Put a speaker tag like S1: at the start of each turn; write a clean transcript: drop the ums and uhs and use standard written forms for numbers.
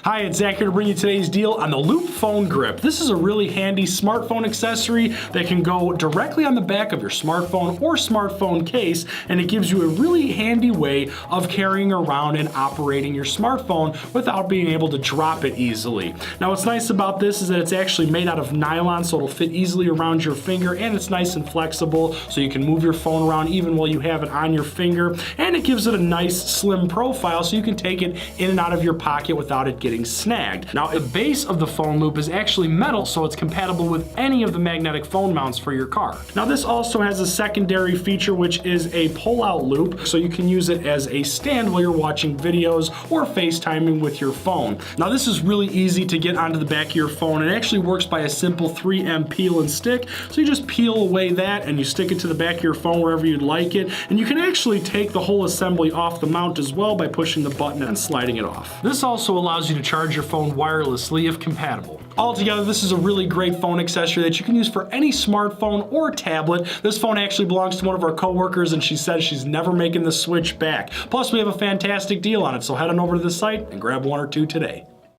S1: Hi, it's Zach here to bring you today's deal on the Loop Phone Grip. This is a really handy smartphone accessory that can go directly on the back of your smartphone or smartphone case, and it gives you a really handy way of carrying around and operating your smartphone without being able to drop it easily. Now, what's nice about this is that it's actually made out of nylon, so it'll fit easily around your finger, and it's nice and flexible, so you can move your phone around even while you have it on your finger, and it gives it a nice slim profile so you can take it in and out of your pocket without it getting snagged. Now, the base of the phone loop is actually metal, so it's compatible with any of the magnetic phone mounts for your car. Now, this also has a secondary feature, which is a pull-out loop, so you can use it as a stand while you're watching videos or FaceTiming with your phone. Now, this is really easy to get onto the back of your phone. It actually works by a simple 3M peel and stick, so you just peel away that and you stick it to the back of your phone wherever you'd like it, and you can actually take the whole assembly off the mount as well by pushing the button and sliding it off. This also allows you to charge your phone wirelessly if compatible. Altogether, this is a really great phone accessory that you can use for any smartphone or tablet. This phone actually belongs to one of our coworkers, and she says she's never making the switch back. Plus, we have a fantastic deal on it, so head on over to the site and grab one or two today.